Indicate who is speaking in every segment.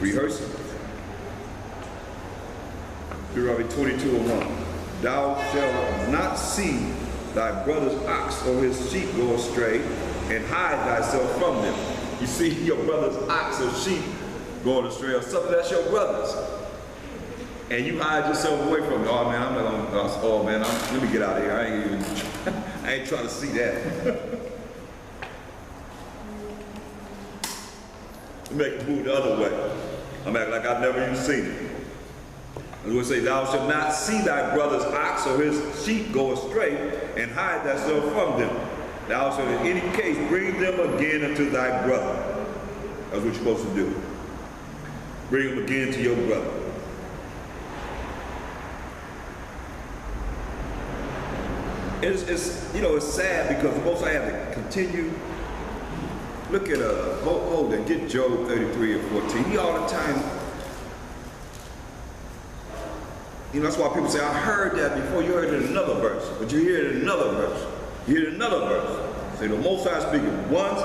Speaker 1: Rehearsing. Deuteronomy 22:1. Thou shalt not see thy brother's ox or his sheep go astray, and hide thyself from them. You see your brother's ox or sheep going astray, or something that's your brother's, and you hide yourself away from it. Oh man, I'm not gonna. Oh man, let me get out of here. I ain't trying to see that. Make it move the other way. I'm acting like I've never even seen it. It would say, thou shalt not see thy brother's ox or his sheep go astray, and hide thyself from them. Thou shalt in any case bring them again unto thy brother. That's what you're supposed to do. Bring them again to your brother. It's sad because the Most High have to continue. Look at hold and get Job 33 and 14. He all the time. That's why people say, I heard that before. You heard it in another verse, but you hear it in another verse. You hear it in another verse. Say the Most High speaking once,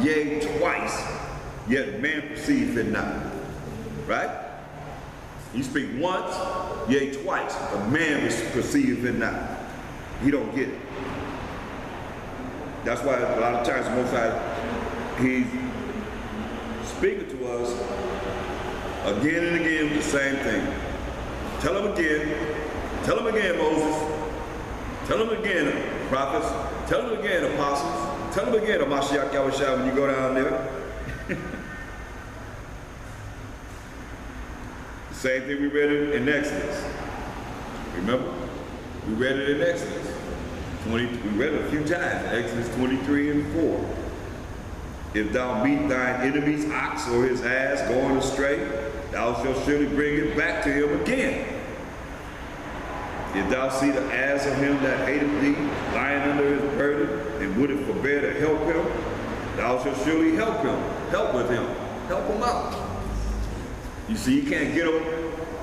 Speaker 1: yea, twice, yet man perceive it not. Right? You speak once, yea, twice, but man perceive it not. He don't get it. That's why a lot of times the Most High, He's speaking to us again and again with the same thing. Tell him again, Moses. Tell him again, prophets. Tell him again, apostles. Tell him again, Mashiach Yahushua, when you go down there. The same thing we read in Exodus. Remember? We read it in Exodus. We read it a few times, Exodus 23 and 4. If thou meet thine enemy's ox or his ass going astray, thou shalt surely bring it back to him again. If thou see the ass of him that hateth thee lying under his burden, and wouldest forbear to help him, thou shalt surely help him, help with him, help him out. You see, you can't get him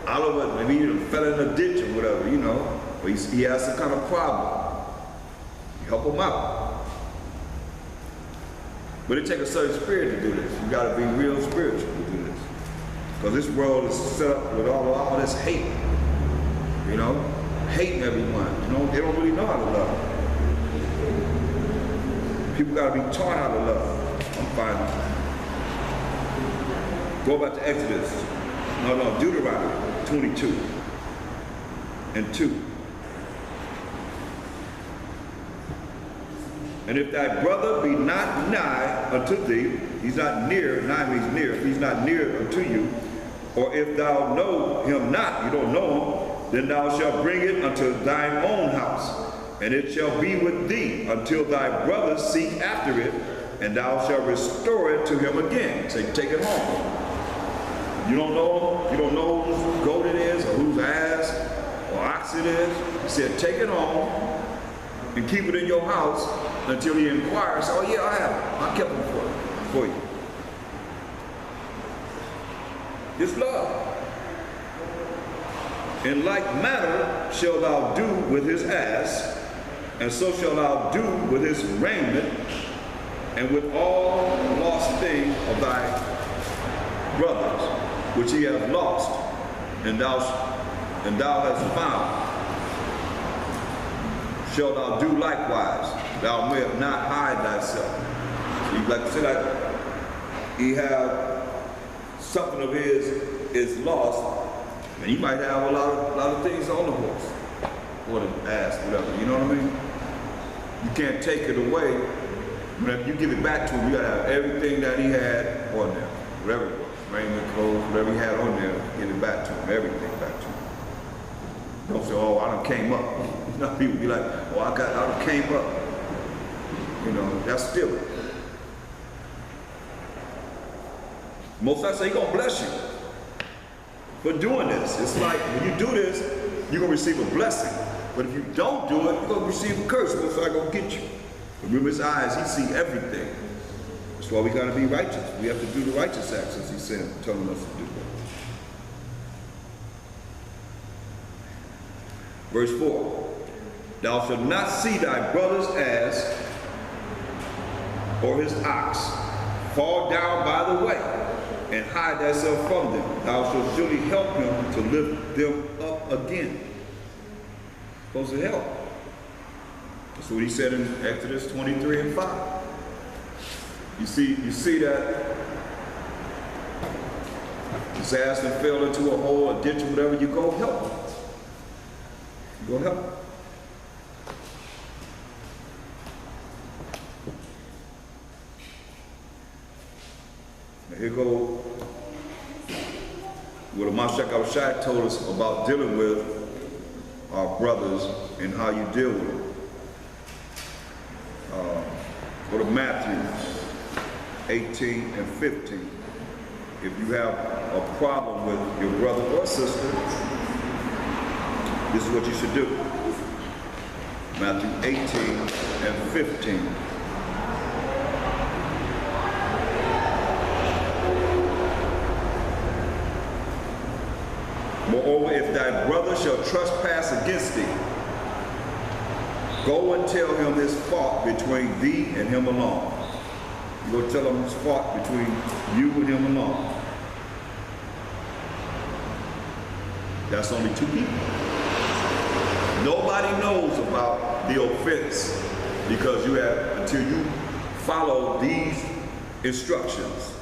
Speaker 1: out of it, maybe he fell in a ditch or whatever, but he has some kind of problem. You help him out. But it takes a certain spirit to do this. You got to be real spiritual to do this. Because this world is set up with all this hate, hating everyone. They don't really know how to love. People got to be taught how to love. I'm finding. Go back to Exodus. Deuteronomy 22 and 2. And if thy brother be not nigh unto thee, he's not near, nigh means near, if he's not near unto you, or if thou know him not, you don't know him, then thou shalt bring it unto thine own house, and it shall be with thee until thy brother seek after it, and thou shalt restore it to him again. Say, take it home. You don't know him, you don't know whose goat it is, or whose ass or ox it is. He said, take it home and keep it in your house until he inquires. Oh yeah, I have it. I kept it for you. It's love. In like manner shalt thou do with his ass, and so shalt thou do with his raiment, and with all lost things of thy brothers, which he hath lost, and thou hast found. Shalt thou do likewise, thou mayest not hide thyself. So you like to say that he have something of his is lost. And you might have a lot of things on the horse, or the ass, whatever, you know what I mean? You can't take it away. Whenever you give it back to him, you gotta have everything that he had on there, whatever it was, raiment, clothes, whatever he had on there, give it back to him, everything back to him. Don't say, oh, I done came up. People be like, oh, I done came up. That's stealing. Most I say, he's gonna bless you for doing this. It's like when you do this, you're gonna receive a blessing. But if you don't do it, you're gonna receive a curse. Most I gonna get you. Remember his eyes, he see everything. That's why we gotta be righteous. We have to do the righteous acts, as he said, telling us to do. Verse 4. Thou shalt not see thy brother's ass or his ox fall down by the way, and hide thyself from them. Thou shalt surely help him to lift them up again. Supposed to help. That's what he said in Exodus 23 and 5. You see that disaster fell into a hole, a ditch, or whatever, you go help him. You go help him. Here go what Mashiach Abishai told us about dealing with our brothers and how you deal with them. Go to Matthew 18 and 15. If you have a problem with your brother or sister, this is what you should do. Matthew 18 and 15. Moreover, if thy brother shall trespass against thee, go and tell him his fault between thee and him alone. You go tell him his fault between you and him alone. That's only two people. Nobody knows about the offense because you have, until you follow these instructions.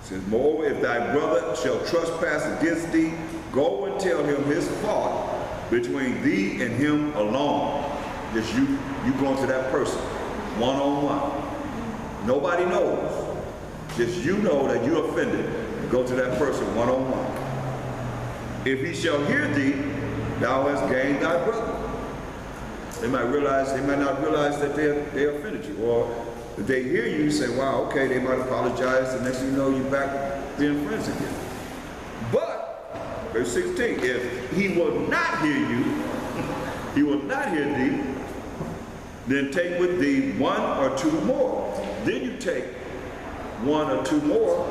Speaker 1: It says, moreover, if thy brother shall trespass against thee, go and tell him his fault between thee and him alone. Just you going to that person, one-on-one. Nobody knows. Just you know that you offended. Go to that person, one-on-one. If he shall hear thee, thou hast gained thy brother. They might not realize that they offended you. Or if they hear you, say, wow, okay, they might apologize. The next thing you know, you're back being friends again. But, verse 16, if he will not hear you, he will not hear thee, then take with thee one or two more. Then you take one or two more,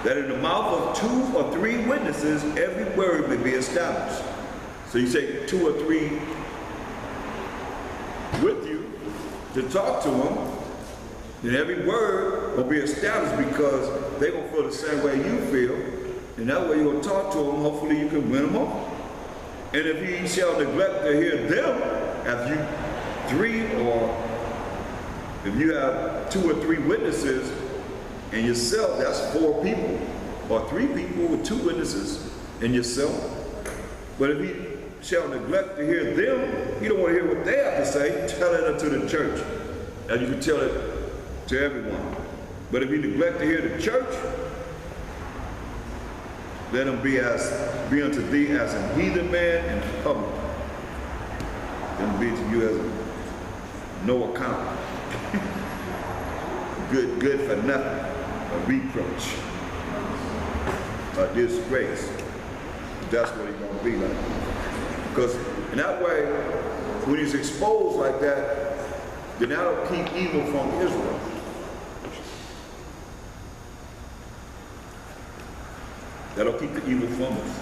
Speaker 1: that in the mouth of 2 or 3 witnesses, every word may be established. So you take 2 or 3 with you to talk to them, then every word will be established because they're going to feel the same way you feel. And that way you're going to talk to them, hopefully you can win them over. And if he shall neglect to hear them, after you 3 or if you have 2 or 3 witnesses and yourself, that's 4 people, or 3 people with 2 witnesses and yourself. But if he shall neglect to hear them, you don't want to hear what they have to say, tell it unto the church. And you can tell it to everyone. But if you neglect to hear the church, let him be unto thee as a heathen man in public. Let him be to you as no account. good for nothing. A reproach. A disgrace. That's what he's going to be like. Because in that way, when he's exposed like that, then that'll keep evil from Israel. That'll keep the evil from us.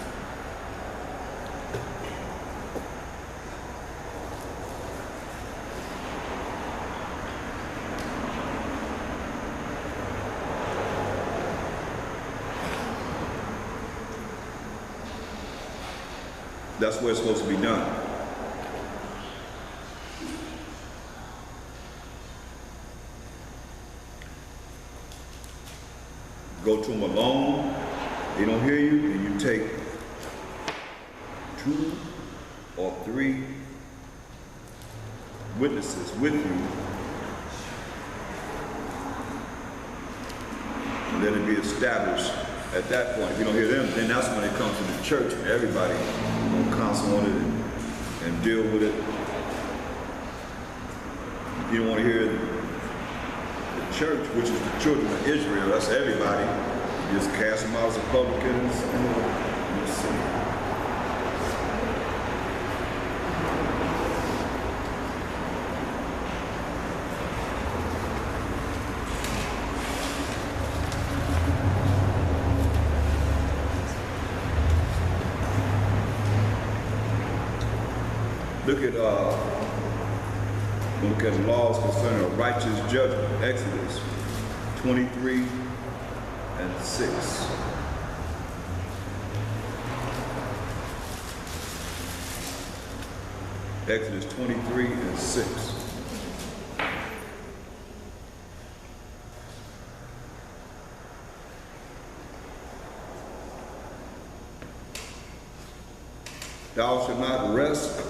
Speaker 1: That's where it's supposed to be done. Go to them alone. They don't hear you, and you take 2 or 3 witnesses with you. And let it be established at that point. If you don't hear them, then that's when it comes to the church and everybody will counsel on it and deal with it. If you don't want to hear the church, which is the children of Israel, that's everybody, you just cast them out as Republicans. You'll see. Look at laws concerning a righteous judgment. Exodus 23 6. Exodus 23 and 6. Thou shalt not rest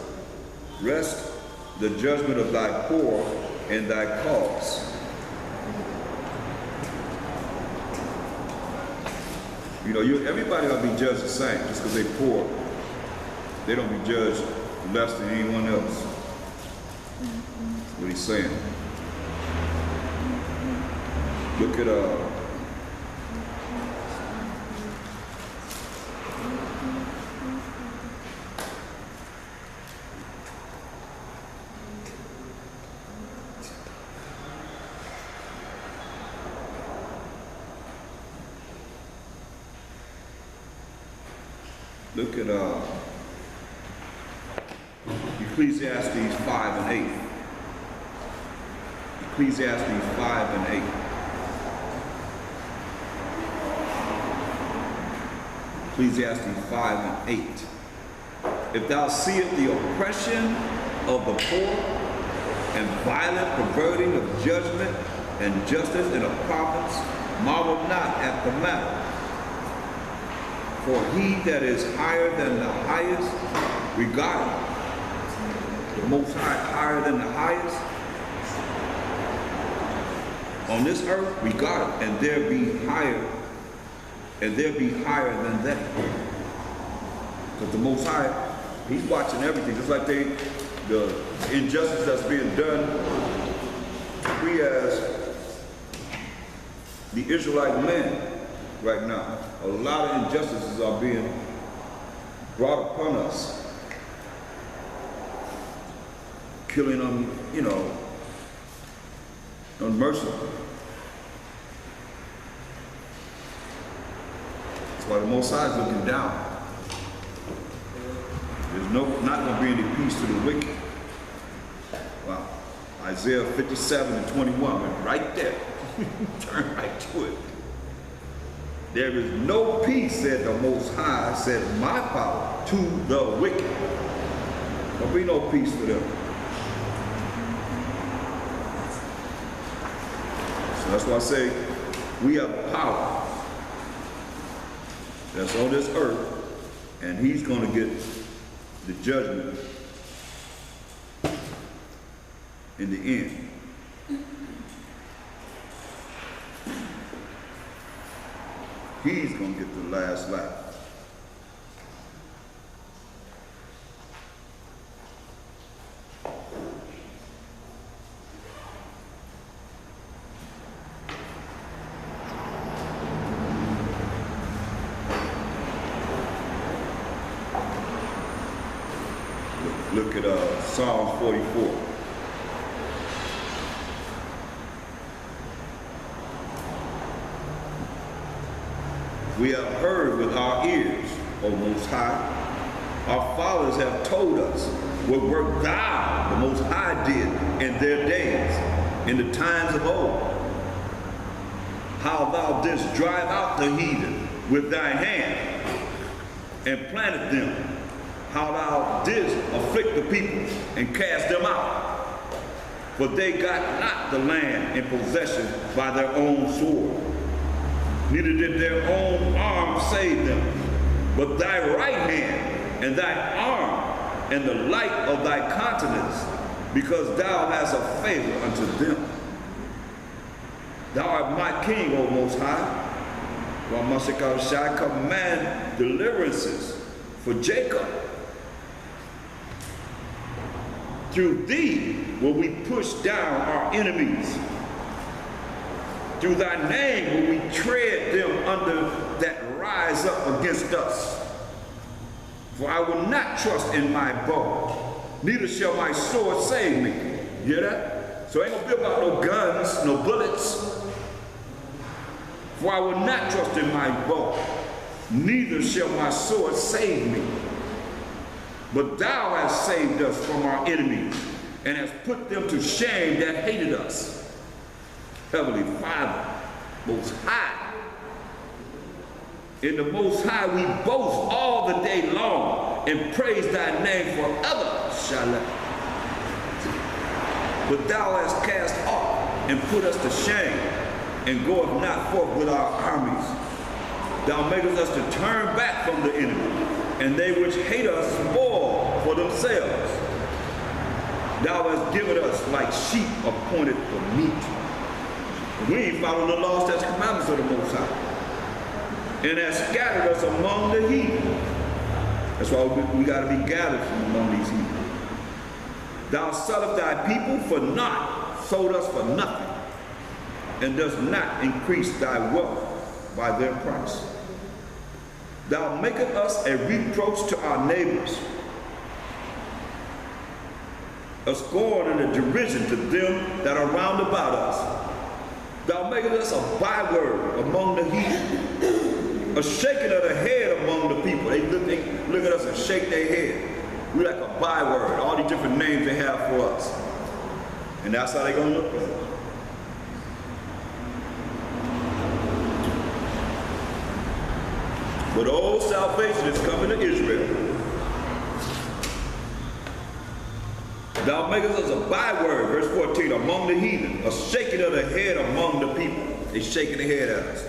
Speaker 1: the judgment of thy poor in thy cause. You know, everybody will be judged the same just because they're poor. They don't be judged less than anyone else. What he's saying. Look at Ecclesiastes 5 and 8. Ecclesiastes 5 and 8. Ecclesiastes 5 and 8. If thou seest the oppression of the poor, and violent perverting of judgment and justice in a province, marvel not at the matter. For he that is higher than the highest regardeth, the Most High higher than the highest, on this earth regardeth, and there be higher than that. Because the Most High, he's watching everything, just like the injustice that's being done. We as the Israelite men right now, a lot of injustices are being brought upon us. Killing them, you know, unmercifully. That's why the Most High is looking down. There's not going to be any peace to the wicked. Wow. Isaiah 57 and 21 went right there. Turn right to it. There is no peace, said the Most High, said my power, to the wicked. There'll be no peace for them. So that's why I say we have power that's on this earth, and he's going to get the judgment in the end. He's going to get the last laugh. Look at Psalm 44. We have heard with our ears, O Most High. Our fathers have told us what work thou, the Most High, did in their days, in the times of old. How thou didst drive out the heathen with thy hand and planted them. How thou didst afflict the people and cast them out. For they got not the land in possession by their own sword. Neither did their own arm save them, but thy right hand and thy arm and the light of thy countenance, because thou hast a favor unto them. Thou art my king, O Most High. Ramashakal shall command deliverances for Jacob. Through thee will we push down our enemies. Through thy name will we tread them under that rise up against us. For I will not trust in my bow, neither shall my sword save me. You hear that? So ain't gonna be about no guns, no bullets. For I will not trust in my bow, neither shall my sword save me. But thou hast saved us from our enemies, and hast put them to shame that hated us. Heavenly Father, Most High, In the Most High we boast all the day long, and praise thy name forever, Shalom. But thou hast cast off and put us to shame, and goeth not forth with our armies. Thou makest us to turn back from the enemy, and they which hate us spoil for themselves. Thou hast given us like sheep appointed for meat. We ain't following the laws, statutes, commandments of the Most High, and hast scattered us among the heathen. That's why we got to be gathered from among these heathen. Thou sellest thy people for naught, sold us for nothing, and does not increase thy wealth by their price. Thou makest us a reproach to our neighbors, a scorn and a derision to them that are round about us. Thou makest us a byword among the heathen, a shaking of the head among the people. They look at us and shake their head. We're like a byword, all these different names they have for us. And that's how they're going to look at us. But old salvation is coming to Israel. Thou makest us a byword, verse 14, among the heathen, a shaking of the head among the people. They shaking their head at us.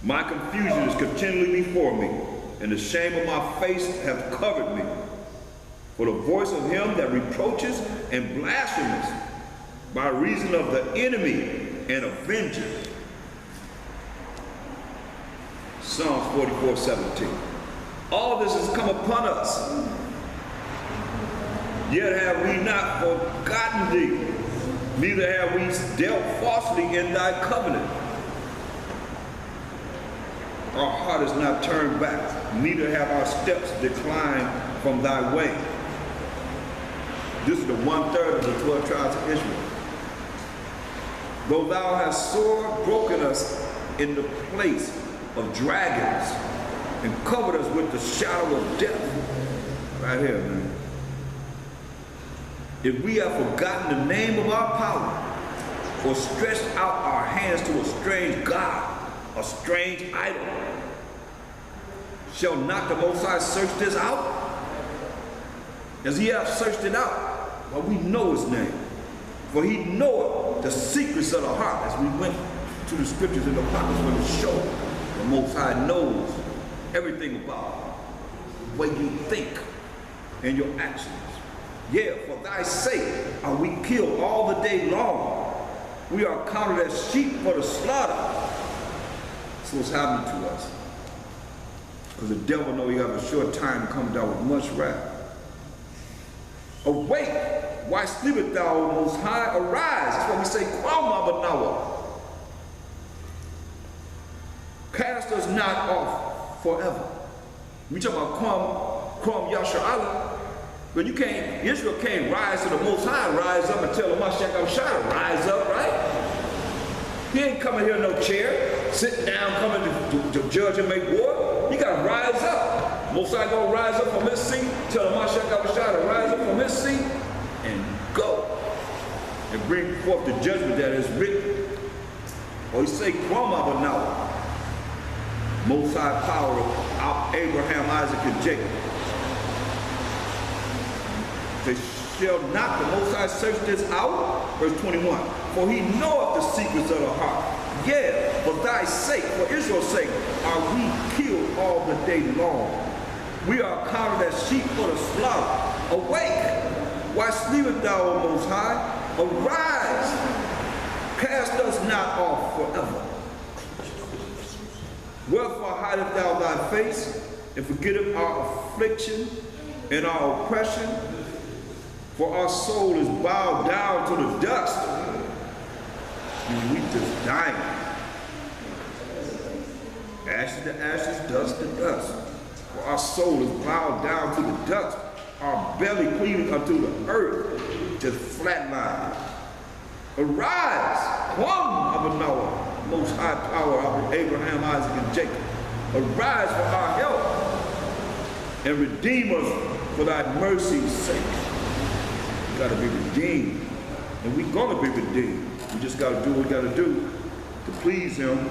Speaker 1: My confusion is continually before me, and the shame of my face hath covered me. For the voice of him that reproaches and blasphemes by reason of the enemy and avenger. Psalms 44:17. All this has come upon us, yet have we not forgotten thee, neither have we dealt falsely in thy covenant. Our heart is not turned back, neither have our steps declined from thy way. This is the 1/3 of the 12 tribes of Israel. Though thou hast sore broken us in the place of dragons, and covered us with the shadow of death. Right here, man. If we have forgotten the name of our power, or stretched out our hands to a strange God, a strange idol, shall not the Most High search this out? As he hath searched it out, well, we know his name. For he knoweth the secrets of the heart, as we went to the scriptures in the prophets when it showed. The Most High knows everything about the way you think and your actions. Yeah, for thy sake are we killed all the day long. We are counted as sheep for the slaughter. That's what's happening to us. Because the devil knows he has a short time to come down with much wrath. Awake, why sleepest thou, O Most High? Arise. That's what we say, Kwam Abanawa. Cast us not off forever. We talk about Kwam Yasha'Allah, but you can't, Israel can't rise to the Most High, rise up and tell the Mashiach Shah, rise up, right? He ain't coming here in no chair, sitting down, coming to judge and make war. He got to rise up. Most High gonna rise up from his seat, tell the Mashiach Shah to rise up from his seat and go and bring forth the judgment that is written. Or he say, Kwam Abanawa. Most High power of Abraham, Isaac, and Jacob. They shall not the Most High search this out? Verse 21. For he knoweth the secrets of the heart. Yeah, for thy sake, for Israel's sake, are we killed all the day long. We are counted as sheep for the slaughter. Awake, why sleepest thou, O Most High? Arise, cast us not off forever. Wherefore hidest thou thy face, and forgettest our affliction and our oppression? For our soul is bowed down to the dust, and we just dying. Ashes to ashes, dust to dust. For our soul is bowed down to the dust, our belly cleaving unto the earth, just flatline. Arise, Kwam Abanawa. Most High power of Abraham, Isaac, and Jacob. Arise for our help and redeem us for thy mercy's sake. We got to be redeemed, and we're going to be redeemed. We just got to do what we got to do to please him